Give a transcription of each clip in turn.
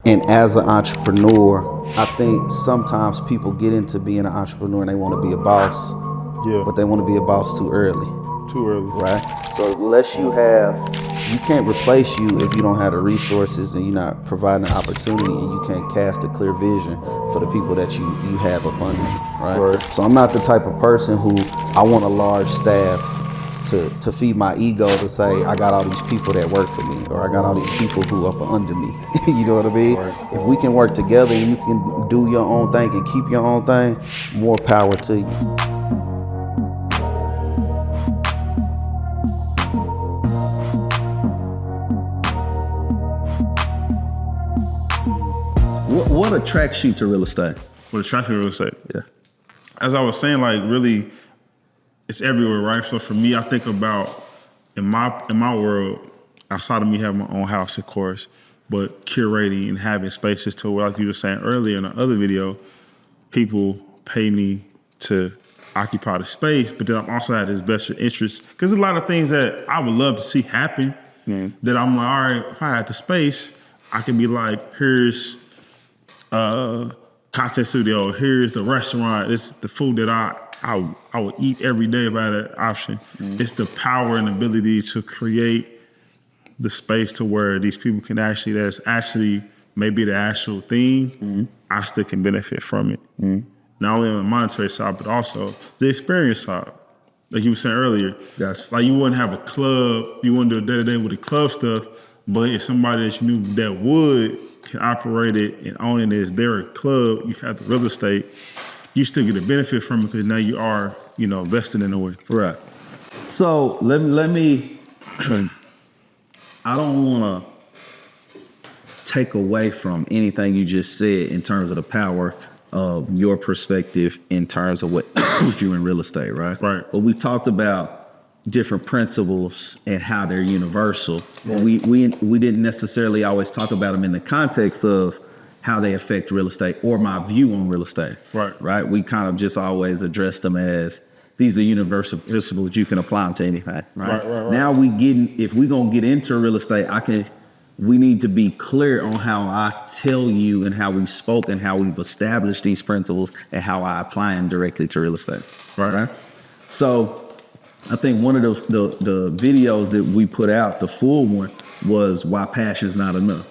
And as an entrepreneur, I think sometimes people get into being an entrepreneur and they want to be a boss, but they want to be a boss too early. Too early. Right? So unless you can't replace you if you don't have the resources and you're not providing an opportunity and you can't cast a clear vision for the people that you have up under you, right? So I'm not the type of person who I want a large staff to feed my ego to say I got all these people that work for me or I got all these people who up under me. You know what I mean? If we can work together and you can do your own thing and keep your own thing, more power to you. What attracts you to real estate? What attracts me to real estate? Yeah. As I was saying, like really, it's everywhere, right? So for me, I think about in my world, outside of me having my own house, of course, but curating and having spaces to where, like you were saying earlier in the other video, people pay me to occupy the space, but then I'm also at this vested interest. Because there's a lot of things that I would love to see happen that I'm like, all right, if I had the space, I can be like, here's content studio, here's the restaurant, it's the food that I would eat every day if I had that option. It's the power and ability to create the space to where these people can that's actually maybe the actual thing, I still can benefit from it. Not only on the monetary side, but also the experience side. Like you were saying earlier, like you wouldn't have a club, you wouldn't do a day-to-day with the club stuff, but if somebody that you knew that would can operate it and own it as their club, you have the real estate, you still get a benefit from it because now you are, vested in a way. Right. So let me I don't want to take away from anything you just said in terms of the power of your perspective in terms of what put you in real estate, right? Right. But we talked about different principles and how they're universal. Right. We didn't necessarily always talk about them in the context of how they affect real estate or my view on real estate. Right. Right. We kind of just always address them as these are universal principles you can apply them to anything. Right. Now if we're gonna get into real estate, we need to be clear on how I tell you and how we spoke and how we've established these principles and how I apply them directly to real estate. Right. So I think one of the videos that we put out, the full one, was why passion is not enough.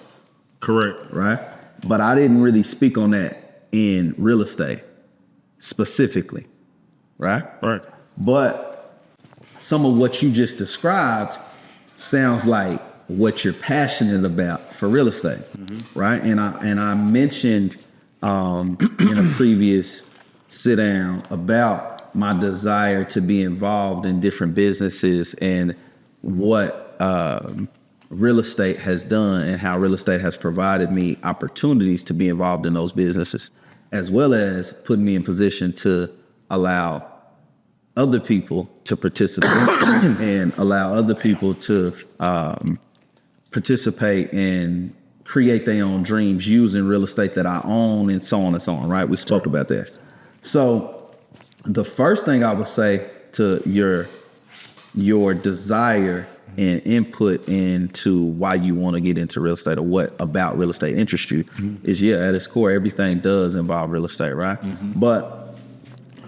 Correct. Right. But I didn't really speak on that in real estate specifically. Right. But some of what you just described sounds like what you're passionate about for real estate. Right. And I mentioned in a previous sit down about my desire to be involved in different businesses and what real estate has done and how real estate has provided me opportunities to be involved in those businesses, as well as putting me in position to allow other people to participate and allow other people to participate and create their own dreams using real estate that I own and so on and so on, right? We spoke about that. So the first thing I would say to your desire and input into why you want to get into real estate or what about real estate interests you is, at its core, everything does involve real estate, right? But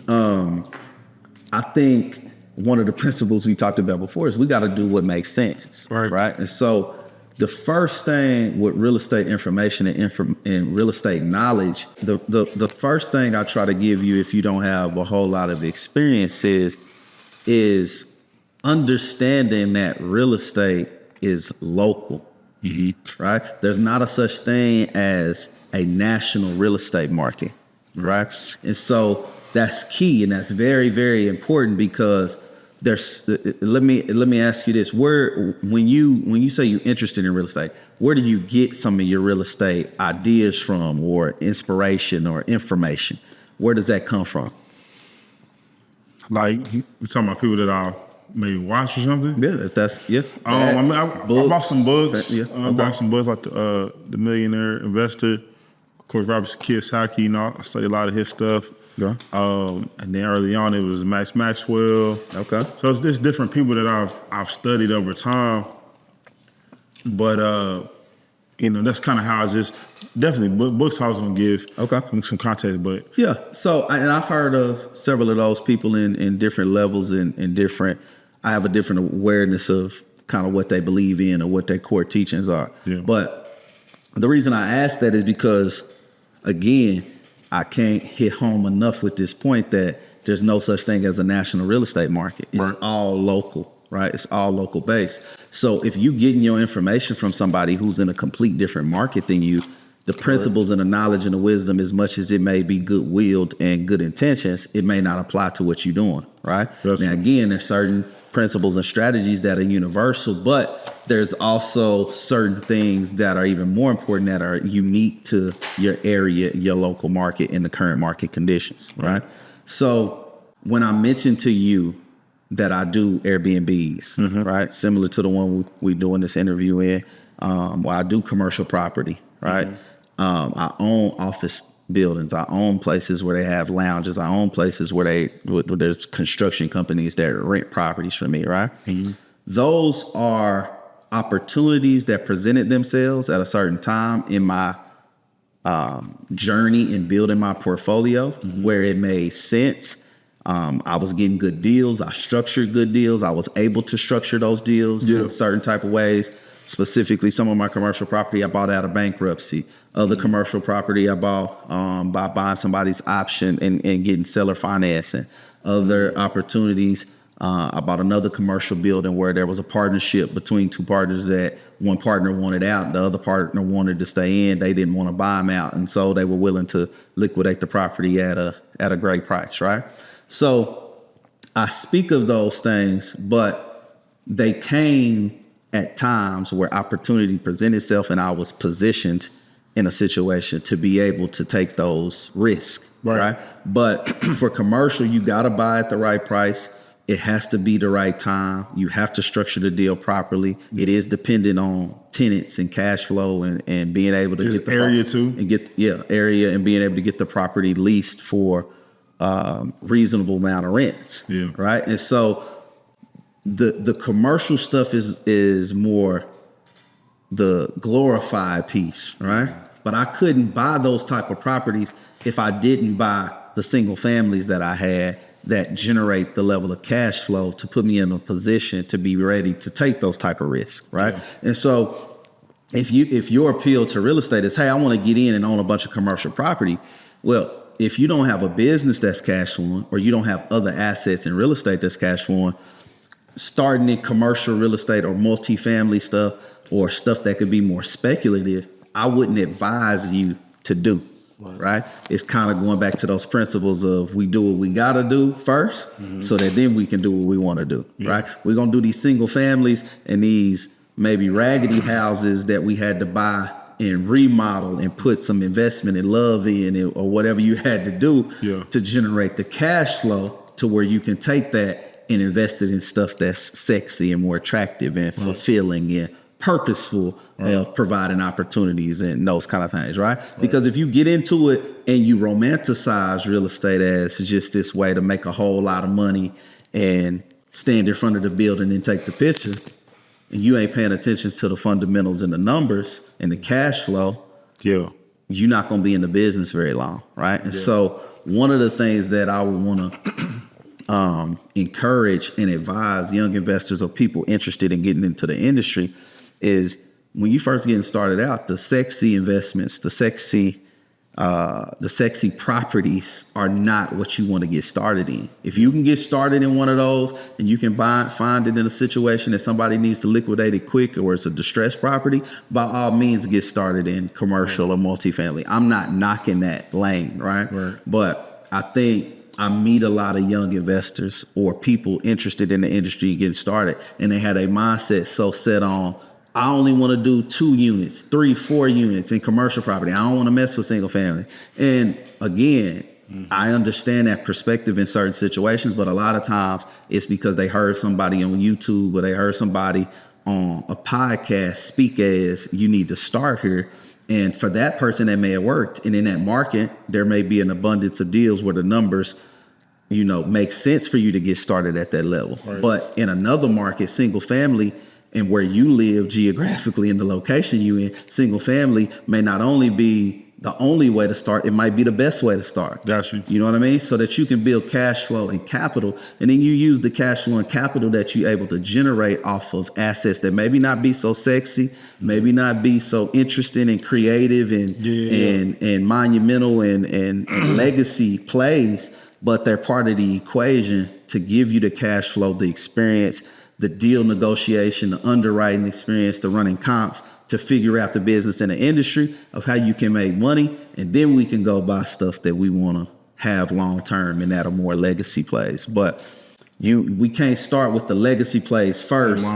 I think one of the principles we talked about before is we got to do what makes sense, right? And so the first thing with real estate information and real estate knowledge, the first thing I try to give you if you don't have a whole lot of experience is understanding that real estate is local, right? There's not a such thing as a national real estate market, right? And so that's key and that's very, very important because let me ask you this: when you say you're interested in real estate, where do you get some of your real estate ideas from, or inspiration, or information? Where does that come from? Like you talking about people that I maybe watch or something? Yeah, if that's I bought some books. I bought some books like the Millionaire Investor, of course, Robert Kiyosaki. I studied a lot of his stuff. Yeah. And then early on it was Max Maxwell. Okay. So it's just different people that I've studied over time. But that's kind of how I just definitely books I was gonna give some context, but yeah. So and I've heard of several of those people in different levels and different. I have a different awareness of kind of what they believe in or what their core teachings are. Yeah. But the reason I ask that is because, again, I can't hit home enough with this point that there's no such thing as a national real estate market. It's all local, right? It's all local based. So if you getting your information from somebody who's in a complete different market than you, the principles and the knowledge and the wisdom, as much as it may be good-willed and good intentions, it may not apply to what you're doing, right? Now, again, there's certain principles and strategies that are universal, but there's also certain things that are even more important that are unique to your area, your local market, and the current market conditions, right? So when I mentioned to you that I do Airbnbs, right, similar to the one we doing this interview in, where I do commercial property, right? I own office buildings. I own places where they have lounges. I own places where there's construction companies that rent properties from me, right? Those are opportunities that presented themselves at a certain time in my journey in building my portfolio where it made sense. I was getting good deals. I structured good deals. I was able to structure those deals in certain type of ways. Specifically, some of my commercial property I bought out of bankruptcy. Other commercial property I bought by buying somebody's option and getting seller financing. Other opportunities, I bought another commercial building where there was a partnership between two partners that one partner wanted out, the other partner wanted to stay in. They didn't want to buy them out, and so they were willing to liquidate the property at a great price, right? So I speak of those things, but they came at times where opportunity presented itself and I was positioned in a situation to be able to take those risks, right? But for commercial, you got to buy at the right price. It has to be the right time. You have to structure the deal properly. It is dependent on tenants and cash flow and being able to get the area too and area and being able to get the property leased for reasonable amount of rents, right? And so the commercial stuff is more the glorified piece, right? But I couldn't buy those type of properties if I didn't buy the single families that I had that generate the level of cash flow to put me in a position to be ready to take those type of risks, right? And so if your appeal to real estate is, hey, I want to get in and own a bunch of commercial property, well, if you don't have a business that's cash flowing or you don't have other assets in real estate that's cash flowing, starting in commercial real estate or multifamily stuff or stuff that could be more speculative, I wouldn't advise you to do, right? It's kind of going back to those principles of we do what we got to do first so that then we can do what we want to do, right? We're going to do these single families and these maybe raggedy houses that we had to buy and remodel and put some investment and love in it or whatever you had to do to generate the cash flow to where you can take that and invest it in stuff that's sexy and more attractive and fulfilling and purposeful of providing opportunities and those kind of things, right? Because if you get into it and you romanticize real estate as just this way to make a whole lot of money and stand in front of the building and take the picture, and you ain't paying attention to the fundamentals and the numbers and the cash flow, you're not going to be in the business very long, right? And so one of the things that I would want to encourage and advise young investors or people interested in getting into the industry is when you first getting started out, the sexy investments, the sexy properties are not what you want to get started in. If you can get started in one of those and you can find it in a situation that somebody needs to liquidate it quick or it's a distressed property, by all means get started in commercial or multifamily. I'm not knocking that lane, right? But I think I meet a lot of young investors or people interested in the industry getting started, and they had a mindset so set on, I only want to do 2 units, 3, 4 units in commercial property. I don't want to mess with single family. And again, I understand that perspective in certain situations, but a lot of times it's because they heard somebody on YouTube or they heard somebody on a podcast speak as you need to start here. And for that person, that may have worked. And in that market, there may be an abundance of deals where the numbers, make sense for you to get started at that level. But in another market, single family, and where you live geographically in the location you in, single family may not only be the only way to start, it might be the best way to start. Gotcha. You know what I mean? So that you can build cash flow and capital, and then you use the cash flow and capital that you're able to generate off of assets that maybe not be so sexy, maybe not be so interesting and creative and monumental and legacy plays, but they're part of the equation to give you the cash flow, the experience, the deal negotiation, the underwriting experience, the running comps, to figure out the business and the industry of how you can make money. And then we can go buy stuff that we want to have long term and that are more legacy plays. But we can't start with the legacy plays first,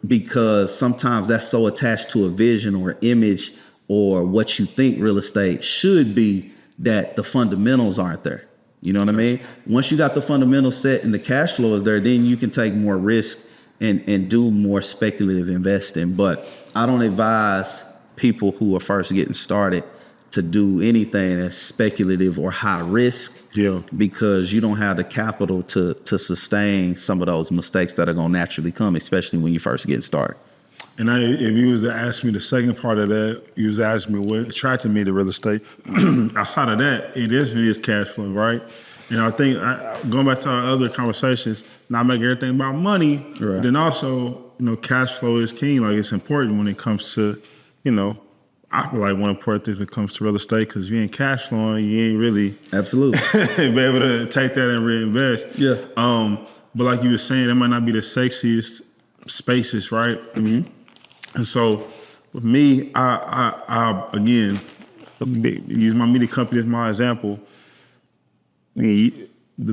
because sometimes that's so attached to a vision or image or what you think real estate should be that the fundamentals aren't there. You know what I mean? Once you got the fundamentals set and the cash flow is there, then you can take more risk and do more speculative investing. But I don't advise people who are first getting started to do anything that's speculative or high risk, because you don't have the capital to sustain some of those mistakes that are going to naturally come, especially when you first get started. And if you was to ask me the second part of that, you was asking me what attracted me to real estate. Outside of that, it is cash flow, right? And I think going back to our other conversations, not make everything about money, right. Then also, cash flow is king. Like, it's important when it comes to, I feel like one important thing when it comes to real estate, because if you ain't cash flowing, you ain't really absolutely be able to take that and reinvest. Yeah. But like you were saying, that might not be the sexiest spaces, right? Mm-hmm. And so with me, I again, use my media company as my example. The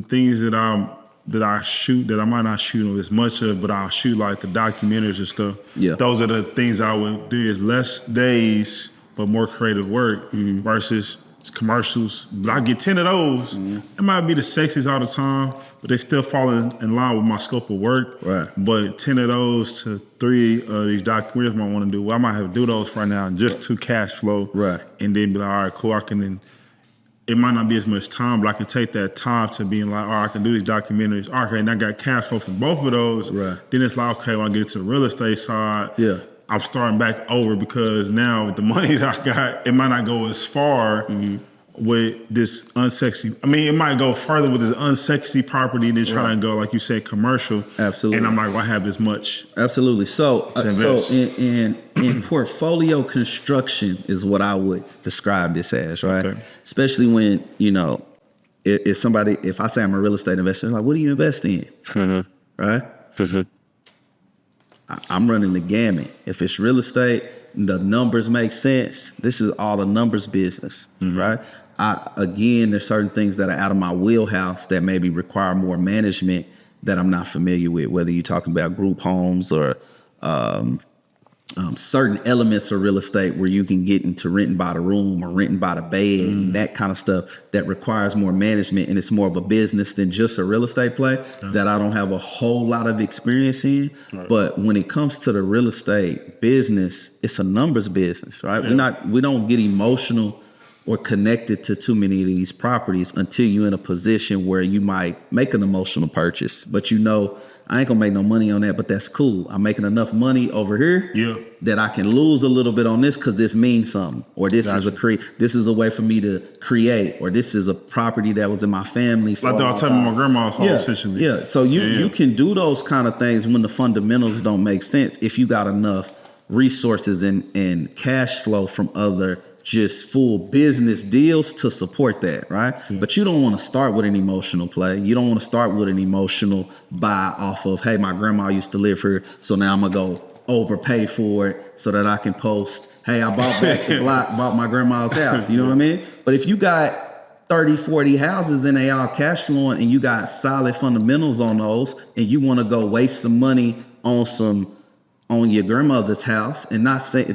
things that I shoot that I might not shoot as much of, but I'll shoot like the documentaries and stuff. Yeah. Those are the things I would do, is less days but more creative work versus commercials. But I get 10 of those. It might be the sexiest all the time, but they still fall in line with my scope of work. Right. But 10 of those to 3 of these documentaries I might want to do. Well, I might have to do those right now just to cash flow. Right. And then be like, all right, cool, I can then. It might not be as much time, but I can take that time to being like, all right, I can do these documentaries. Okay, and I got cash flow from both of those. Right. Then it's like, okay, when I get to the real estate side, I'm starting back over, because now with the money that I got, it might not go as far with this unsexy. I mean, it might go further with this unsexy property than trying to go, like you said, commercial. Absolutely. And I'm not gonna have this much. Absolutely. So in portfolio construction is what I would describe this as, right? Okay. Especially when, if somebody, if I say I'm a real estate investor, like, what do you invest in? Right? I'm running the gamut. If it's real estate, the numbers make sense. This is all the numbers business, right? There's certain things that are out of my wheelhouse that maybe require more management that I'm not familiar with, whether you're talking about group homes or certain elements of real estate where you can get into renting by the room or renting by the bed and that kind of stuff that requires more management, and it's more of a business than just a real estate play that I don't have a whole lot of experience in. Right. But when it comes to the real estate business, it's a numbers business, right? Yeah. We don't get emotional or connected to too many of these properties until you're in a position where you might make an emotional purchase, but I ain't gonna make no money on that, but that's cool. I'm making enough money over here that I can lose a little bit on this because this means something, or this is a way for me to create, or this is a property that was in my family. Like I was telling my grandma's home, essentially. Yeah. So you can do those kind of things when the fundamentals don't make sense if you got enough resources and cash flow from other just full business deals to support that, right? But you don't want to start with an emotional play. You don't want to start with an emotional buy off of, hey, my grandma used to live here, so now I'm going to go overpay for it so that I can post, hey, I bought back the block, bought my grandma's house. You know what I mean? But if you got 30, 40 houses and they all cash flowing and you got solid fundamentals on those, and you want to go waste some money on your grandmother's house, and I say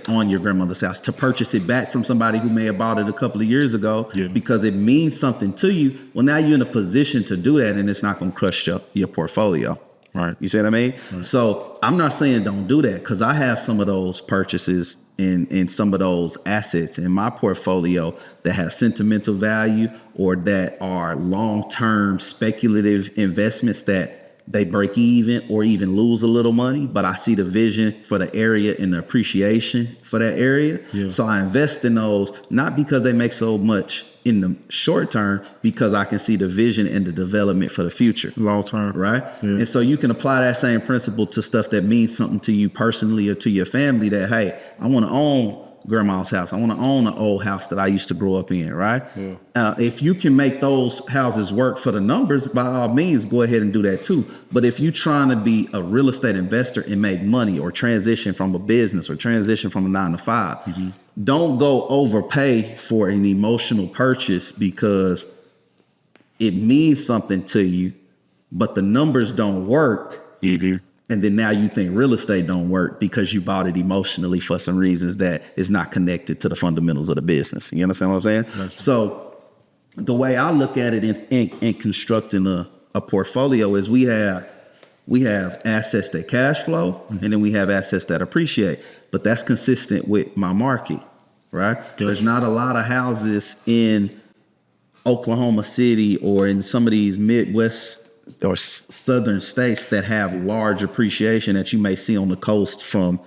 on your grandmother's house, to purchase it back from somebody who may have bought it a couple of years ago because it means something to you. Well, now you're in a position to do that, and it's not going to crush your portfolio. Right. You see what I mean? Right. So I'm not saying don't do that, because I have some of those purchases in some of those assets in my portfolio that have sentimental value or that are long-term speculative investments that they break even or even lose a little money, but I see the vision for the area and the appreciation for that area. Yeah. So I invest in those, not because they make so much in the short term, because I can see the vision and the development for the future. Long term. Right? Yeah. And so you can apply that same principle to stuff that means something to you personally or to your family, that, hey, I want to own grandma's house. I want to own an old house that I used to grow up in, right? Yeah. If you can make those houses work for the numbers, by all means, go ahead and do that too. But if you're trying to be a real estate investor and make money, or transition from a business, or transition from a 9 to 5, don't go overpay for an emotional purchase because it means something to you, but the numbers don't work. Mm-hmm. And then now you think real estate don't work because you bought it emotionally for some reasons that is not connected to the fundamentals of the business. You understand what I'm saying? Gotcha. So the way I look at it in constructing a portfolio is we have assets that cash flow, and then we have assets that appreciate. But that's consistent with my market, right? Gotcha. There's not a lot of houses in Oklahoma City or in some of these Midwest or southern states that have large appreciation that you may see on the coast from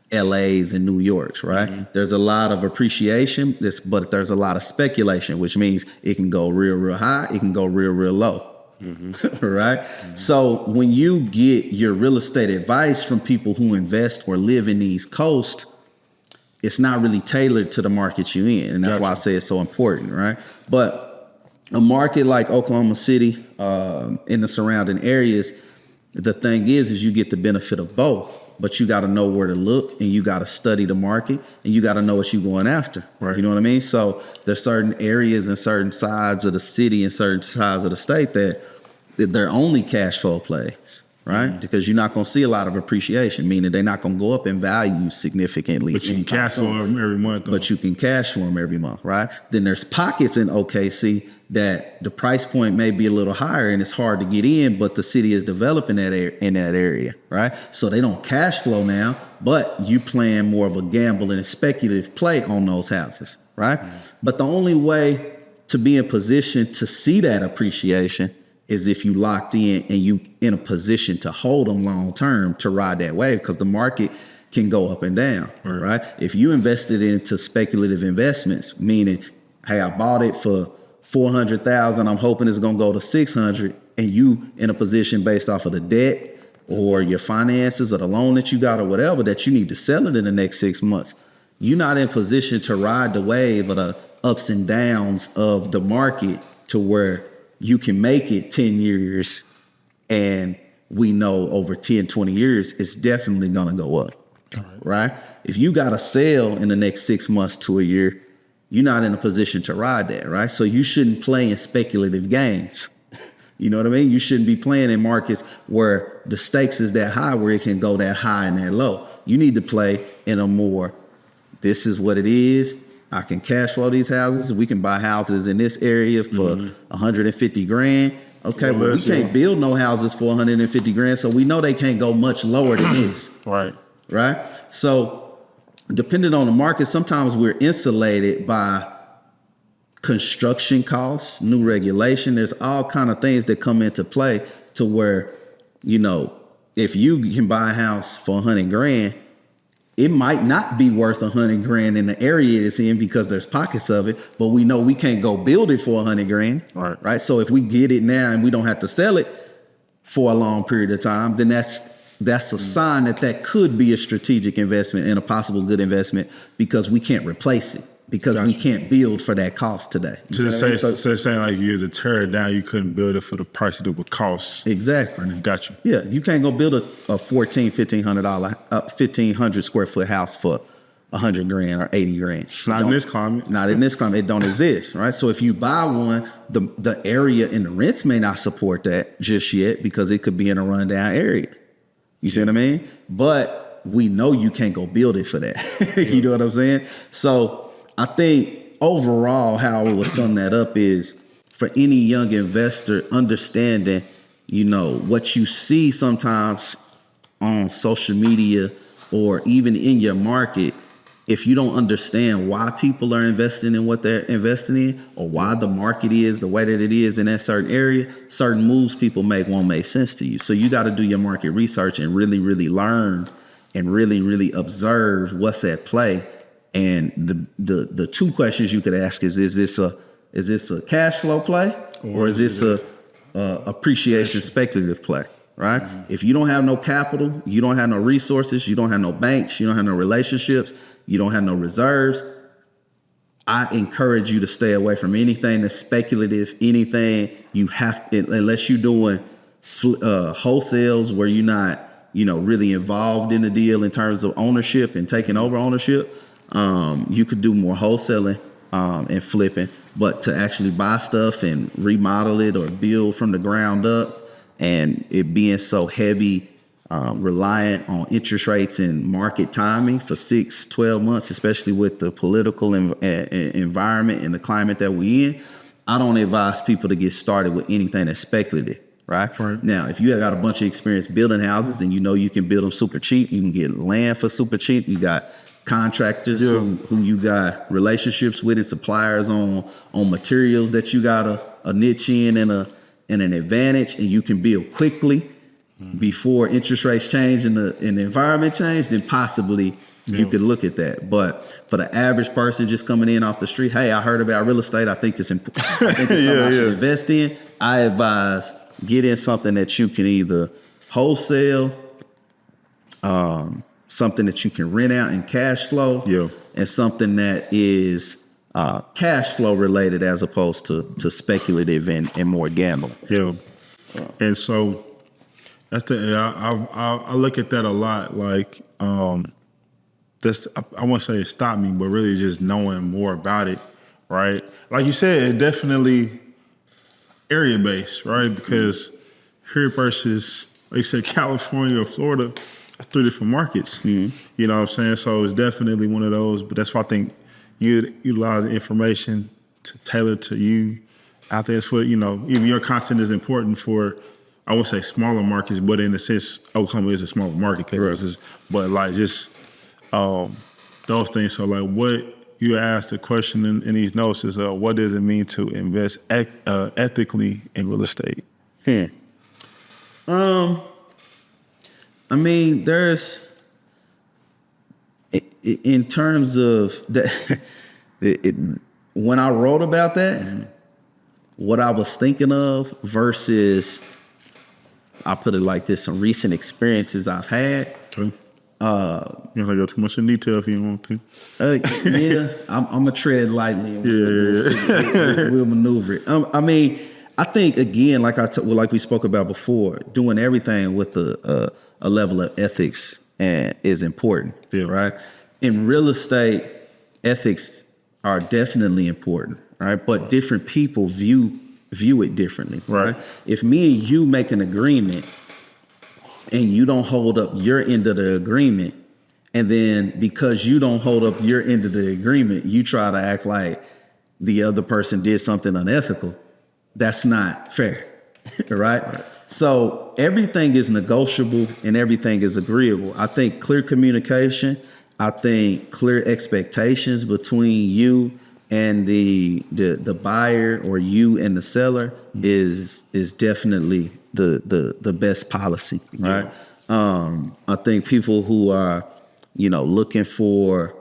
LA's and New York's, right? Mm-hmm. There's a lot of appreciation, but there's a lot of speculation, which means it can go real high, it can go real low. Mm-hmm. Right? Mm-hmm. So when you get your real estate advice from people who invest or live in these coasts, it's not really tailored to the market you're in. And that's why I say it's so important, right? But a market like Oklahoma City, in the surrounding areas, the thing is you get the benefit of both, but you got to know where to look, and you got to study the market, and you got to know what you're going after. Right. You know what I mean? So there's certain areas and certain sides of the city and certain sides of the state that they're only cash flow plays, right? Mm-hmm. Because you're not going to see a lot of appreciation, meaning they're not going to go up in value significantly. But you can cash flow them every month. But you can cash flow them every month, right? Then there's pockets in OKC that the price point may be a little higher and it's hard to get in, but the city is developing in that area, right? So they don't cash flow now, but you playing more of a gamble and a speculative play on those houses, right? Mm-hmm. But the only way to be in position to see that appreciation is if you locked in and you in a position to hold them long term to ride that wave, because the market can go up and down, right? If you invested into speculative investments, meaning, hey, I bought it for $400,000, I'm hoping it's gonna go to 600, and you in a position based off of the debt or your finances or the loan that you got or whatever that you need to sell it in the next 6 months, you're not in position to ride the wave of the ups and downs of the market to where you can make it 10 years, and we know over 10, 20 years, it's definitely gonna go up, right? If you gotta sell in the next 6 months to a year, you're not in a position to ride that, right? So you shouldn't play in speculative games. You know what I mean? You shouldn't be playing in markets where the stakes is that high, where it can go that high and that low. You need to play in a more, this is what it is. I can cash flow these houses. We can buy houses in this area for 150 grand. Okay, but we can't build no houses for 150 grand. So we know they can't go much lower than this. Right. So depending on the market, sometimes we're insulated by construction costs, new regulation. There's all kind of things that come into play to where, you know, if you can buy a house for 100 grand, it might not be worth 100 grand in the area it's in because there's pockets of it, but we know we can't go build it for 100 grand, right? So if we get it now and we don't have to sell it for a long period of time, then that's a sign that could be a strategic investment and a possible good investment, because we can't replace it, because we can't build for that cost today. So saying like you to tear it down, you couldn't build it for the price that it would cost. Exactly. Gotcha. Yeah, you can't go build a $1,500 square foot house for 100 grand or 80 grand. Not in this climate. Not in this climate. It don't exist, right? So if you buy one, the area and the rents may not support that just yet, because it could be in a rundown area. You see what I mean? But we know you can't go build it for that. You know what I'm saying? So I think overall, how I would sum that up is, for any young investor, understanding, you know, what you see sometimes on social media or even in your market if you don't understand why people are investing in what they're investing in, or why the market is the way that it is in that certain area, certain moves people make won't make sense to you. So you got to do your market research and really, really learn and really, really observe what's at play. And the two questions you could ask is this a cash flow play, or is this a appreciation speculative play? Right? Mm-hmm. If you don't have no capital, you don't have no resources, you don't have no banks, you don't have no relationships, you don't have no reserves, I encourage you to stay away from anything that's speculative, anything you have, unless you're doing wholesales where you're not, really involved in the deal in terms of ownership and taking over ownership. You could do more wholesaling and flipping, but to actually buy stuff and remodel it or build from the ground up, and it being so heavy, reliant on interest rates and market timing for 6-12 months, especially with the political environment and the climate that we in, I don't advise people to get started with anything that's speculative, right? Now, if you got a bunch of experience building houses, then you can build them super cheap. You can get land for super cheap. You got contractors who you got relationships with and suppliers on materials that you got a niche in and an advantage, and you can build quickly before interest rates change and the environment change, then possibly you could look at that. But for the average person just coming in off the street, hey, I heard about real estate. I think it's something I should invest in. I advise get in something that you can either wholesale, something that you can rent out in cash flow, and something that is cash flow related as opposed to speculative and more gambling. And so that's I look at that a lot. Like this, I won't say it stopped me, but really just knowing more about it, right? Like you said, it's definitely area based, right? Because here versus, like you said, California or Florida, that's 3 different markets. Mm-hmm. You know what I'm saying? So it's definitely one of those. But that's why I think you utilize the information to tailor to you out there. It's for, even your content is important for, I would say, smaller markets, but in a sense, Oklahoma is a smaller market. But like just those things. So like what you asked the question in these notes is, what does it mean to invest ethically in real estate? I mean, there's, in terms of that, when I wrote about that, what I was thinking of versus, I'll put it like this, some recent experiences I've had. Okay. You don't have to go too much in detail if you don't want to. I'm going to tread lightly. We'll maneuver it. I mean, I think, again, like we spoke about before, doing everything with a level of ethics is important, right? In real estate, ethics are definitely important, right? But different people view it differently, right? If me and you make an agreement and you don't hold up your end of the agreement, and then because you don't hold up your end of the agreement, you try to act like the other person did something unethical, that's not fair, right? So everything is negotiable and everything is agreeable. I think clear communication, I think clear expectations between you and the buyer, or you and the seller, is definitely the best policy, right? I think people who are, looking for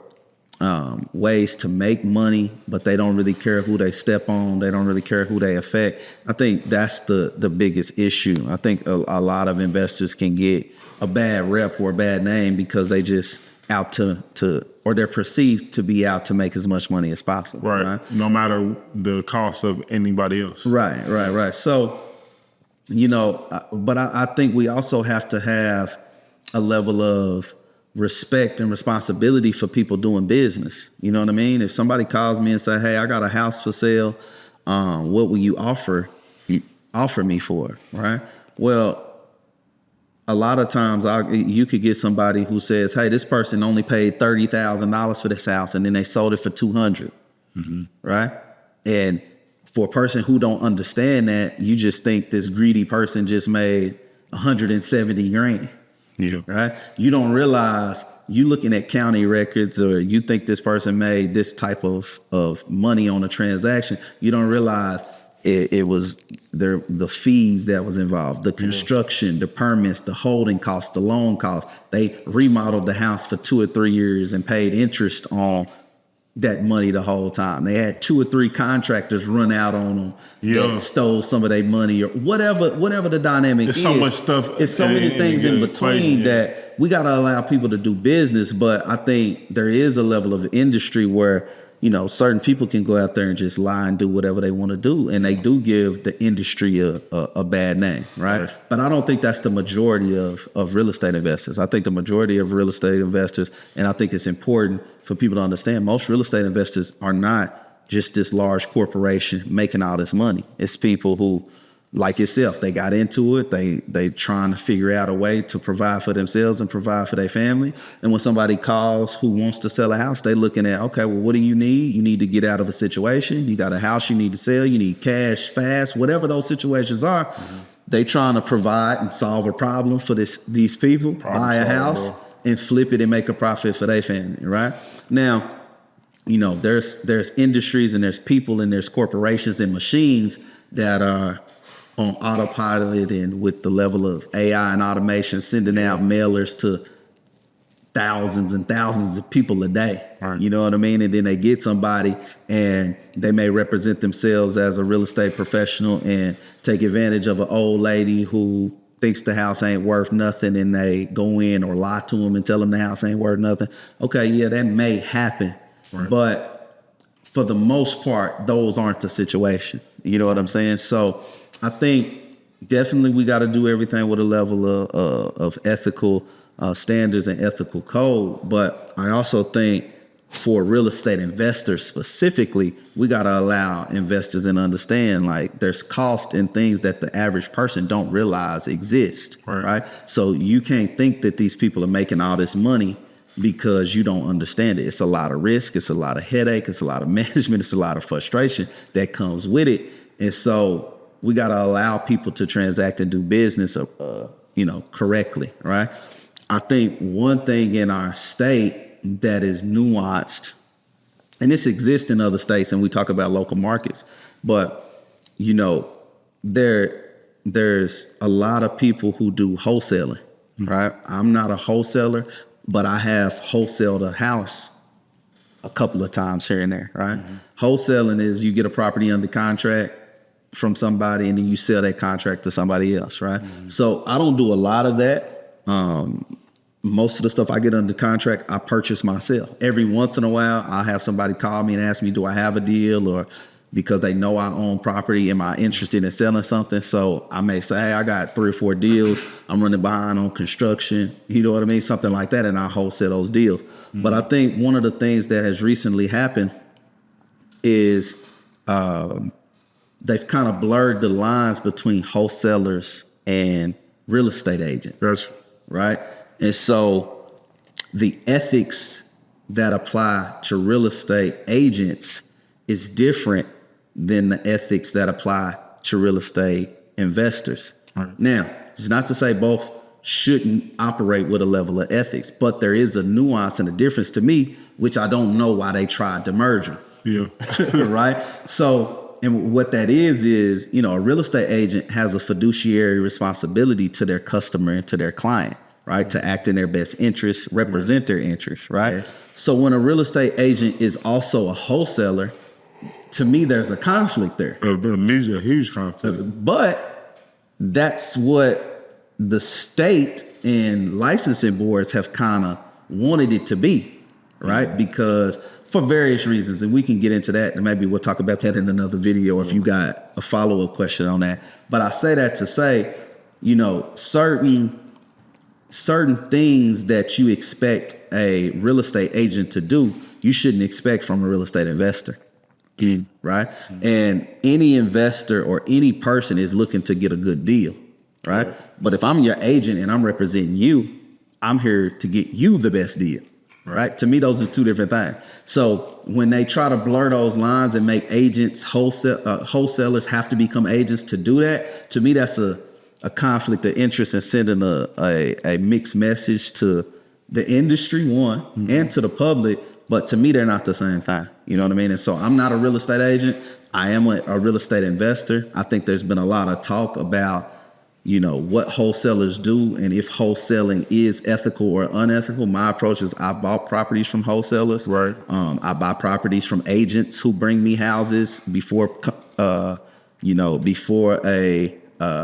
ways to make money, but they don't really care who they step on, they don't really care who they affect, I think that's the biggest issue. I think a lot of investors can get a bad rep or a bad name because they just out to or they're perceived to be out to make as much money as possible. Right? No matter the cost of anybody else. Right. So, but I think we also have to have a level of respect and responsibility for people doing business. You know what I mean? If somebody calls me and say, hey, I got a house for sale, what will you offer me for? Right? Well, a lot of times you could get somebody who says, hey, this person only paid $30,000 for this house, and then they sold it for $200,000, right? And for a person who don't understand that, you just think this greedy person just made $170,000, right? You don't realize you looking at county records, or you think this person made this type of money on a transaction, you don't realize it was the fees that was involved, the construction, the permits, the holding costs, the loan costs. They remodeled the house for 2 or 3 years and paid interest on that money the whole time. They had 2 or 3 contractors run out on them that stole some of their money, or whatever the dynamic is. There's so much stuff. It's so many things in between that we got to allow people to do business. But I think there is a level of industry where, you know, certain people can go out there and just lie and do whatever they want to do. And they do give the industry a bad name, right? But I don't think that's the majority of real estate investors. I think the majority of real estate investors, and I think it's important for people to understand, most real estate investors are not just this large corporation making all this money. It's people who, like yourself, they got into it. They trying to figure out a way to provide for themselves and provide for their family. And when somebody calls who wants to sell a house, they looking at, okay, well, what do you need? You need to get out of a situation. You got a house you need to sell. You need cash fast, whatever those situations are. They trying to provide and solve a problem for these people, buy a house and flip it and make a profit for their family, right? Now, you know, there's industries and there's people and there's corporations and machines that are on autopilot, and with the level of AI and automation, sending out mailers to thousands and thousands of people a day. Right. You know what I mean? And then they get somebody and they may represent themselves as a real estate professional and take advantage of an old lady who thinks the house ain't worth nothing, and they go in or lie to them and tell them the house ain't worth nothing. Okay, yeah, that may happen. Right. But for the most part, those aren't the situation. You know what I'm saying? So I think definitely we got to do everything with a level of ethical standards and ethical code. But I also think for real estate investors specifically, we got to allow investors and understand, like, there's cost in things that the average person don't realize exist, right? So you can't think that these people are making all this money because you don't understand it. It's a lot of risk. It's a lot of headache. It's a lot of management. It's a lot of frustration that comes with it. And so we got to allow people to transact and do business, correctly, right? I think one thing in our state that is nuanced, and this exists in other states, and we talk about local markets, but, you know, there's a lot of people who do wholesaling, right? I'm not a wholesaler, but I have wholesaled a house a couple of times here and there, right? Wholesaling is you get a property under contract from somebody and then you sell that contract to somebody else, right? So I don't do a lot of that. Most of the stuff I get under contract, I purchase myself. Every once in a while, I'll have somebody call me and ask me, do I have a deal? Or because they know I own property, am I interested in selling something? So I may say, hey, I got 3 or 4 deals. I'm running behind on construction. You know what I mean? Something like that. And I wholesale those deals. But I think one of the things that has recently happened is they've kind of blurred the lines between wholesalers and real estate agents, right? And so the ethics that apply to real estate agents is different than the ethics that apply to real estate investors. Right. Now, it's not to say both shouldn't operate with a level of ethics, but there is a nuance and a difference to me, which I don't know why they tried to merge them. Yeah. Right? So, and what that is, you know, a real estate agent has a fiduciary responsibility to their customer and to their client, right? To act in their best interest, represent their interests, right? Yes. So when a real estate agent is also a wholesaler, to me, there's a conflict there. A huge conflict. But that's what the state and licensing boards have kind of wanted it to be, right? Because for various reasons, and we can get into that, and maybe we'll talk about that in another video if you got a follow-up question on that. But I say that to say, you know, certain things that you expect a real estate agent to do, you shouldn't expect from a real estate investor, right? And any investor or any person is looking to get a good deal, right? But if I'm your agent and I'm representing you, I'm here to get you the best deal. Right. To me, those are two different things. So when they try to blur those lines and make agents, wholesalers have to become agents to do that, to me, that's a conflict of interest and sending a mixed message to the industry, one, and to the public. But to me, they're not the same thing. You know what I mean? And so I'm not a real estate agent. I am a real estate investor. I think there's been a lot of talk about, you know, what wholesalers do and if wholesaling is ethical or unethical. My approach is I bought properties from wholesalers. Right. I buy properties from agents who bring me houses before a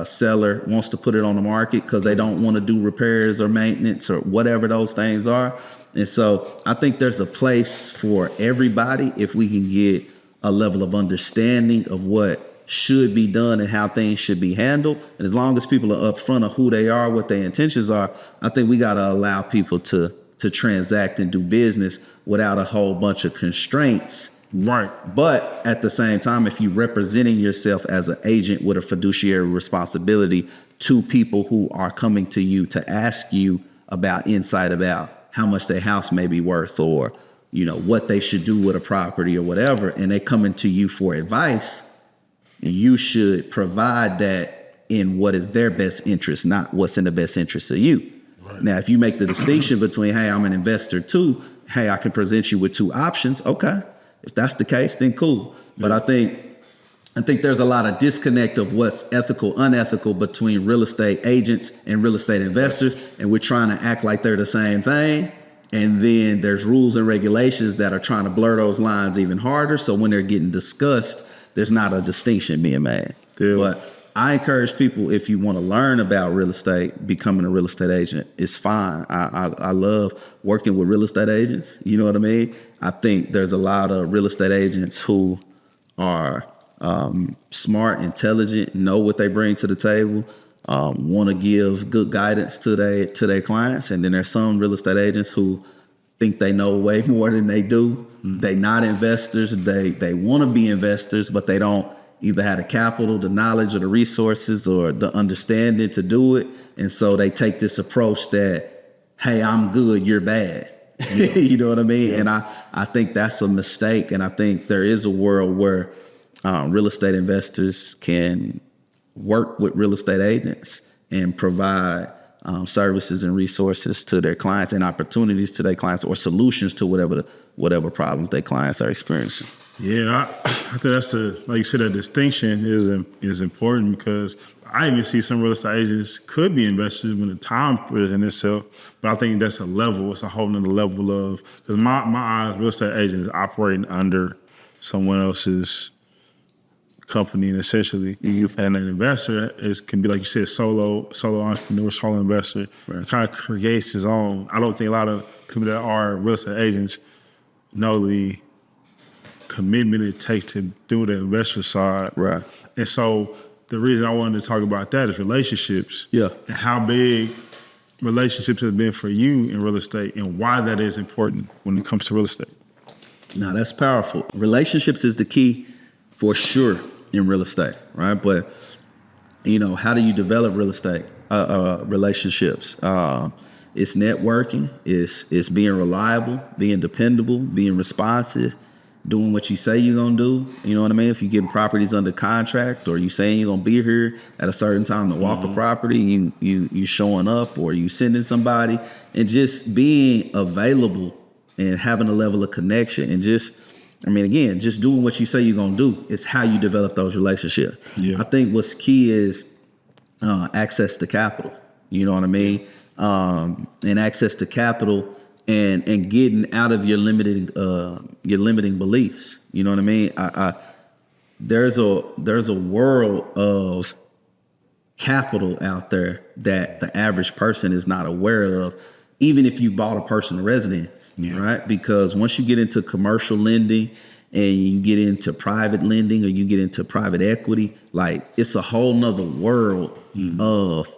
seller wants to put it on the market because they don't want to do repairs or maintenance or whatever those things are. And so I think there's a place for everybody if we can get a level of understanding of what should be done and how things should be handled. And as long as people are upfront of who they are, what their intentions are, I think we got to allow people to transact and do business without a whole bunch of constraints. Right. But at the same time, if you're representing yourself as an agent with a fiduciary responsibility to people who are coming to you to ask you about insight about how much their house may be worth or, you know, what they should do with a property or whatever, and they coming to you for advice, you should provide that in what is their best interest, not what's in the best interest of you. Right. Now, if you make the distinction between, hey, I'm an investor too, hey, I can present you with two options. Okay. If that's the case, then cool. Yeah. But I think there's a lot of disconnect of what's ethical, unethical between real estate agents and real estate investors. And we're trying to act like they're the same thing. And then there's rules and regulations that are trying to blur those lines even harder. So when they're getting discussed, there's not a distinction being made. Yeah. But I encourage people, if you want to learn about real estate, becoming a real estate agent is fine. I love working with real estate agents. You know what I mean? I think there's a lot of real estate agents who are smart, intelligent, know what they bring to the table, want to give good guidance to their clients. And then there's some real estate agents who think they know way more than they do. Mm-hmm. They not investors. They want to be investors, but they don't either have the capital, the knowledge, or the resources, or the understanding to do it. And so they take this approach that, hey, I'm good, you're bad. Yeah. You know what I mean? Yeah. And I think that's a mistake. And I think there is a world where real estate investors can work with real estate agents and provide services and resources to their clients and opportunities to their clients or solutions to whatever problems their clients are experiencing. Yeah, I think that's like you said, that distinction is important because I even see some real estate agents could be investors when the time presents itself, but I think that's it's a whole nother level of, because my eyes, real estate agents is operating under someone else's company, and essentially, and an investor can be, like you said, solo entrepreneur, solo investor, right. Kind of creates his own. I don't think a lot of people that are real estate agents know the commitment it takes to do the investor side. Right. And so the reason I wanted to talk about that is relationships. Yeah. And how big relationships have been for you in real estate and why that is important when it comes to real estate. Now, that's powerful. Relationships is the key for sure in real estate, right? But, you know, how do you develop real estate relationships? It's networking, it's being reliable, being dependable, being responsive, doing what you say you're gonna do. You know what I mean? If you're getting properties under contract or you saying you're gonna be here at a certain time to walk a property, you showing up or you sending somebody, and just being available and having a level of connection and just doing what you say you're gonna do is how you develop those relationships. Yeah. I think what's key is access to capital. You know what I mean? And access to capital and getting out of your limiting beliefs. You know what I mean? There's a world of capital out there that the average person is not aware of, even if you bought a personal residence, right? Because once you get into commercial lending and you get into private lending or you get into private equity, like it's a whole nother world of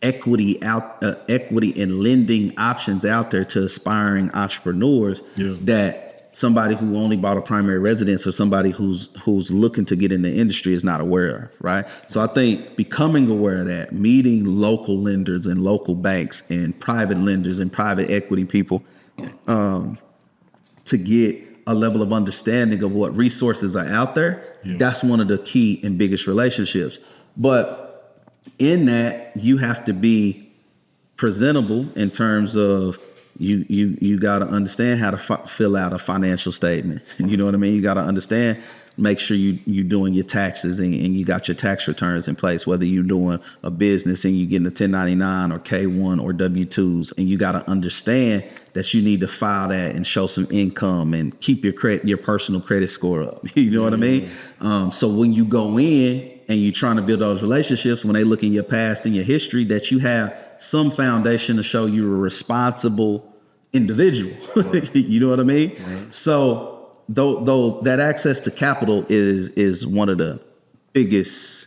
equity and lending options out there to aspiring entrepreneurs that somebody who only bought a primary residence or somebody who's looking to get in the industry is not aware of, right? So I think becoming aware of that, meeting local lenders and local banks and private lenders and private equity people to get a level of understanding of what resources are out there, that's one of the key and biggest relationships. But in that, you have to be presentable in terms of you got to understand how to fill out a financial statement. You know what I mean? You got to understand, make sure you doing your taxes and you got your tax returns in place, whether you're doing a business and you're getting a 1099 or K1 or W-2s, and you got to understand that you need to file that and show some income and keep your personal credit score up. You know what I mean? So when you go in and you're trying to build those relationships, when they look in your past and your history, that you have some foundation to show you're a responsible individual. Right. You know what I mean? Right. So though that access to capital is one of the biggest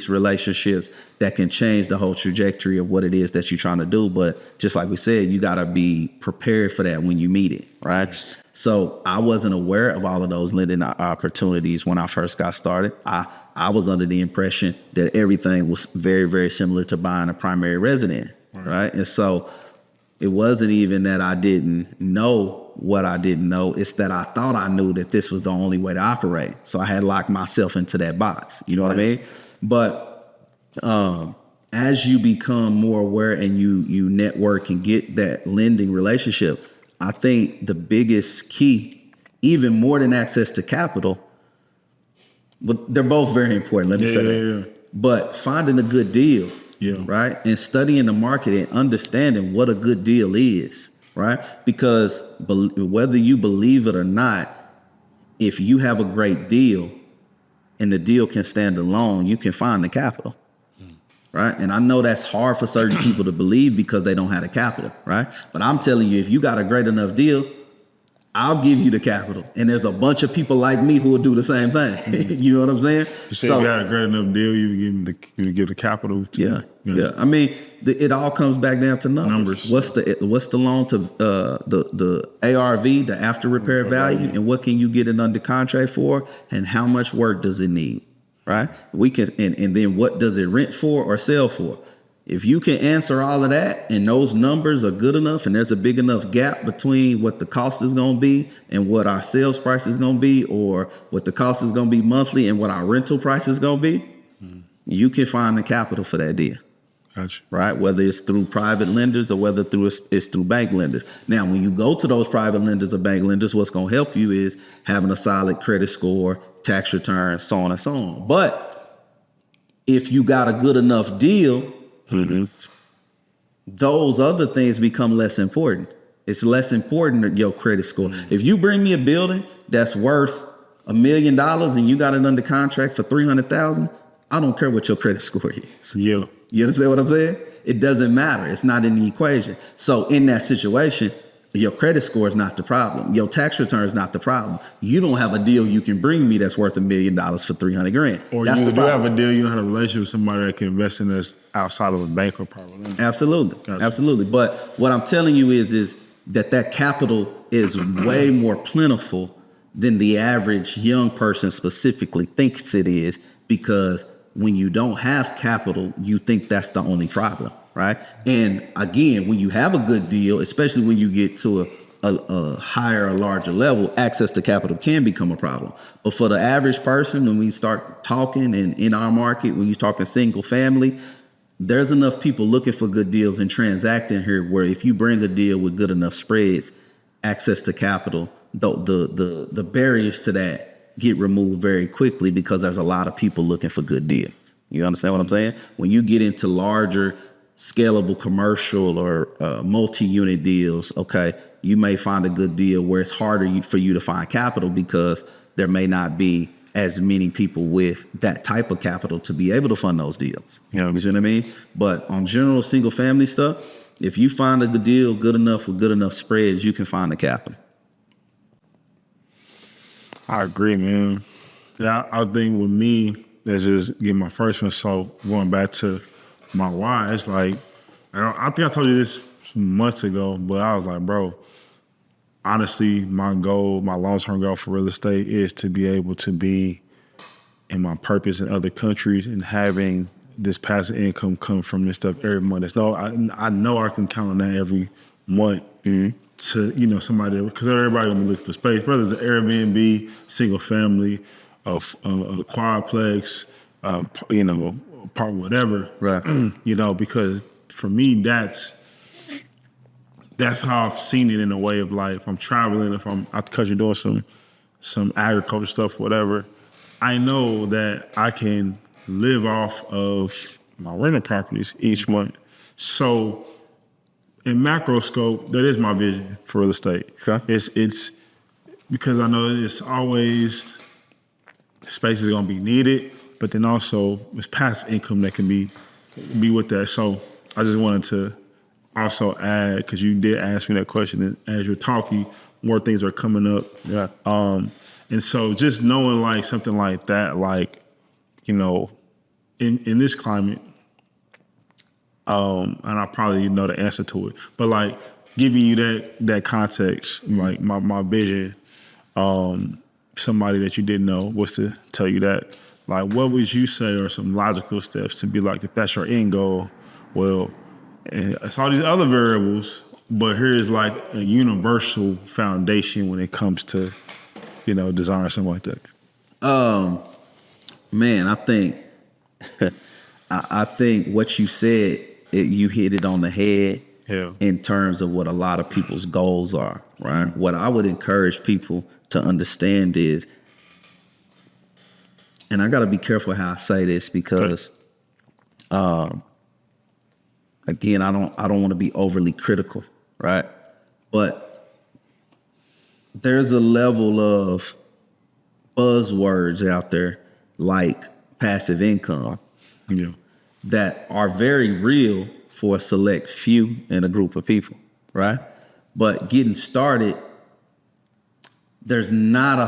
relationships that can change the whole trajectory of what it is that you're trying to do. But just like we said, you got to be prepared for that when you meet it, right? So I wasn't aware of all of those lending opportunities when I first got started. I was under the impression that everything was very, very similar to buying a primary residence, right? And so it wasn't even that I didn't know what I didn't know. It's that I thought I knew that this was the only way to operate. So I had locked myself into that box. You know what I mean? But as you become more aware and you network and get that lending relationship, I think the biggest key, even more than access to capital, but they're both very important. Let me say that. Yeah. But finding a good deal, right? And studying the market and understanding what a good deal is, right? Because whether you believe it or not, if you have a great deal and the deal can stand alone, you can find the capital, right? And I know that's hard for certain people to believe because they don't have the capital, right? But I'm telling you, if you got a great enough deal, I'll give you the capital. And there's a bunch of people like me who will do the same thing. You know what I'm saying? So if you got a great enough deal, you give the capital to Yeah. I mean, it all comes back down to numbers. What's the loan to the ARV, the after repair value, and what can you get it under contract for, and how much work does it need, right? We can and then what does it rent for or sell for? If you can answer all of that and those numbers are good enough and there's a big enough gap between what the cost is going to be and what our sales price is going to be, or what the cost is going to be monthly and what our rental price is going to be, you can find the capital for that deal. Gotcha. Right? Whether it's through private lenders or whether it's through bank lenders. Now, when you go to those private lenders or bank lenders, what's going to help you is having a solid credit score, tax return, so on and so on. But if you got a good enough deal, those other things become less important. It's less important than your credit score. If you bring me a building that's worth $1 million and you got it under contract for $300,000, I don't care what your credit score is. Yeah. You understand what I'm saying? It doesn't matter. It's not in the equation. So in that situation, your credit score is not the problem. Your tax return is not the problem. You don't have a deal you can bring me that's worth $1 million for $300,000. Or that's you do have a deal, you don't have a relationship with somebody that can invest in us outside of a bank or private lender. Absolutely. Gotcha. Absolutely. But what I'm telling you is that capital is way more plentiful than the average young person specifically thinks it is, because when you don't have capital, you think that's the only problem. Right. And again, when you have a good deal, especially when you get to a higher or larger level, access to capital can become a problem. But for the average person, when we start talking and in our market, when you're talking single family, there's enough people looking for good deals and transacting here where if you bring a deal with good enough spreads, access to capital, the barriers to that get removed very quickly because there's a lot of people looking for good deals. You understand what I'm saying? When you get into larger scalable commercial or multi-unit deals, okay, you may find a good deal where it's harder for you to find capital because there may not be as many people with that type of capital to be able to fund those deals. You see what I mean? But on general single family stuff, if you find a good deal good enough with good enough spreads, you can find the capital. I agree, man. Yeah, I think with me, that's just getting my first one. So going back to my why, it's like, I think I told you this months ago, but I was like, bro, honestly, my goal, my long-term goal for real estate is to be able to be in my purpose in other countries and having this passive income come from this stuff every month. So I know I can count on that every month to, somebody, because everybody gonna be looking for space, whether it's an Airbnb, single family, a quadplex, park, whatever, right? Because for me, that's how I've seen it in a way of life. I'm traveling, if I'm out the country doing some agriculture stuff, whatever, I know that I can live off of my rental properties each month. So in macro scope, that is my vision for real estate. Okay. It's because I know it's always space is gonna be needed, but then also it's passive income that can be with that. So I just wanted to also add, because you did ask me that question, and as you're talking, more things are coming up. Yeah. And so just knowing like something like that, like, you know, in this climate, and I probably know the answer to it, but like giving you that context, like my vision, somebody that you didn't know was to tell you that, like, what would you say are some logical steps to be like, if that's your end goal, well, and it's all these other variables, but here's like a universal foundation when it comes to, you know, designing something like that. Man, I think I think what you said, you hit it on the head. Yeah. In terms of what a lot of people's goals are, right? Mm-hmm. What I would encourage people to understand is, and I got to be careful how I say this because, again, I don't want to be overly critical, right? But there's a level of buzzwords out there like passive income, that are very real for a select few and a group of people, right? But getting started, there's no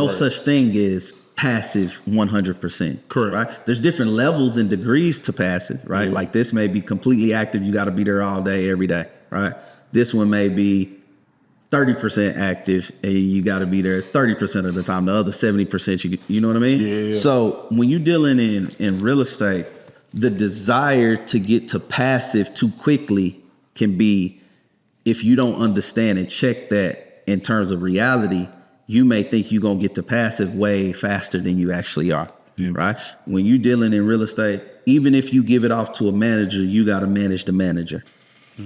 such thing as passive 100%. Correct. Right? There's different levels and degrees to passive, right? Like this may be completely active. You got to be there all day, every day, right? This one may be 30% active and you got to be there 30% of the time. The other 70%, you know what I mean? Yeah. So when you're dealing in real estate, the desire to get to passive too quickly can be, if you don't understand and check that in terms of reality, you may think you're going to get to passive way faster than you actually are, right? When you're dealing in real estate, even if you give it off to a manager, you got to manage the manager.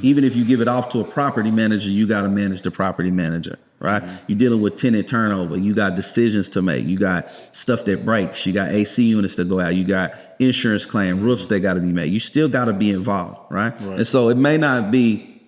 Even if you give it off to a property manager, you got to manage the property manager, right? You're dealing with tenant turnover. You got decisions to make. You got stuff that breaks. You got AC units to go out. You got insurance claim, roofs that got to be made. You still got to be involved, right? And so it may not be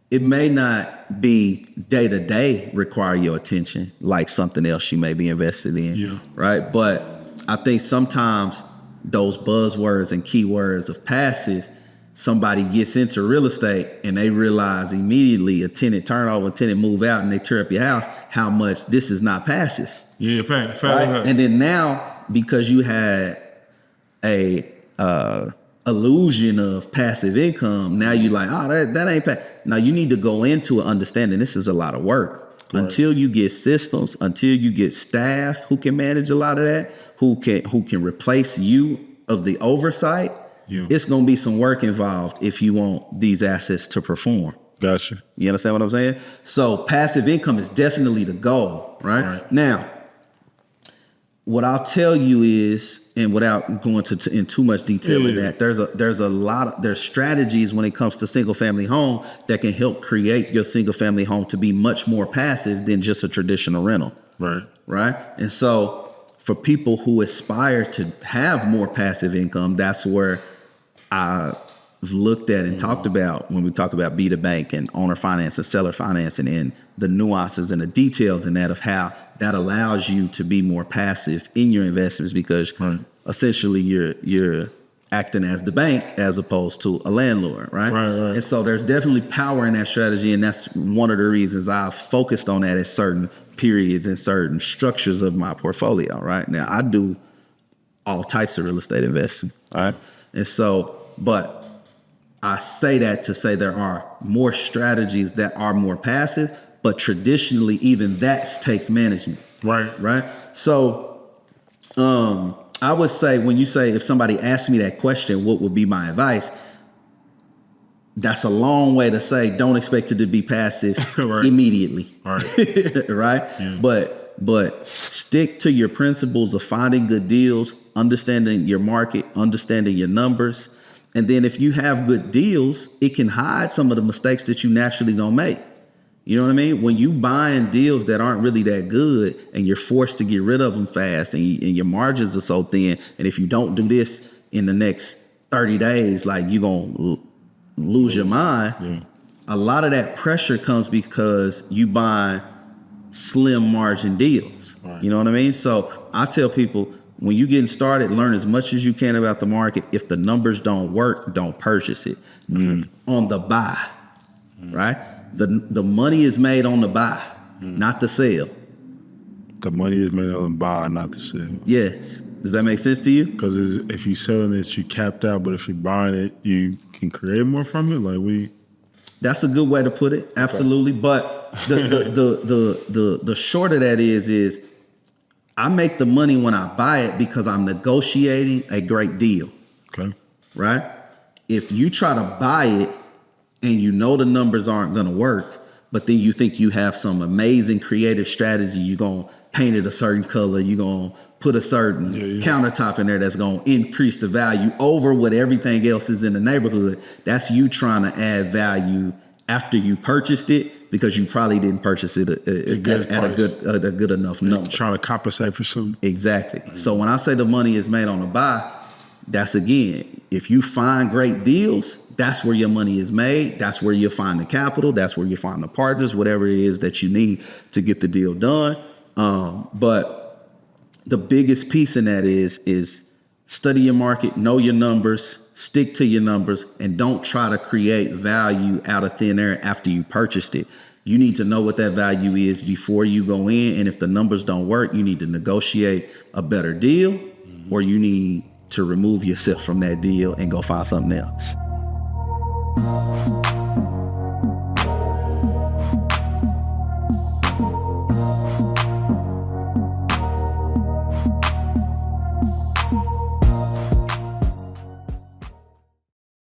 day to day require your attention like something else you may be invested in, right? But I think sometimes those buzzwords and keywords of passive, somebody gets into real estate and they realize immediately a tenant turnover, a tenant move out and they tear up your house, how much this is not passive. Yeah, fact. Right? And then now, because you had a illusion of passive income, now you're like, oh, that ain't passive. Now you need to go into understanding this is a lot of work. Right. Until you get systems, until you get staff who can manage a lot of that, who can replace you of the oversight. It's going to be some work involved if you want these assets to perform. Gotcha. You understand what I'm saying? So passive income is definitely the goal, right? Now, what I'll tell you is, and without going in too much detail in that, there's strategies when it comes to single family home that can help create your single family home to be much more passive than just a traditional rental. Right. And so for people who aspire to have more passive income, that's where I've looked at and talked about when we talk about B2Bank and owner finance and seller financing and the nuances and the details in that of how that allows you to be more passive in your investments, because essentially you're acting as the bank as opposed to a landlord, right? And so there's definitely power in that strategy, and that's one of the reasons I've focused on that at certain periods and certain structures of my portfolio, right? Now, I do all types of real estate investing, right? And so, but I say that to say there are more strategies that are more passive, but traditionally even that takes management. Right. So I would say, when you say, if somebody asks me that question, what would be my advice? That's a long way to say, don't expect it to be passive immediately. Right. But stick to your principles of finding good deals, understanding your market, understanding your numbers. And then if you have good deals, it can hide some of the mistakes that you naturally gonna make. You know what I mean? When you buying deals that aren't really that good and you're forced to get rid of them fast and your margins are so thin, and if you don't do this in the next 30 days, like you're gonna lose your mind. Yeah. A lot of that pressure comes because you buy slim margin deals. Right. You know what I mean? So I tell people, when you getting started, learn as much as you can about the market. If the numbers don't work, don't purchase it. On the buy, right? The money is made on the buy, not the sell. The money is made on the buy, not the sell. Yes. Does that make sense to you? Because if you're selling it, you capped out. But if you're buying it, you can create more from it. Like That's a good way to put it. Absolutely. Okay. But the short of that is I make the money when I buy it because I'm negotiating a great deal. Okay. Right? If you try to buy it and you know the numbers aren't going to work, but then you think you have some amazing creative strategy, you're going to paint it a certain color, you're going to put a certain countertop in there that's going to increase the value over what everything else is in the neighborhood. That's you trying to add value after you purchased it, because you probably didn't purchase it at a good enough number. Trying to compensate for something. Exactly. So when I say the money is made on the buy, that's again, if you find great deals, that's where your money is made. That's where you'll find the capital. That's where you find the partners, whatever it is that you need to get the deal done. But the biggest piece in that is study your market, know your numbers, stick to your numbers, and don't try to create value out of thin air after you purchased it. You need to know what that value is before you go in. And if the numbers don't work, you need to negotiate a better deal, or you need to remove yourself from that deal and go find something else.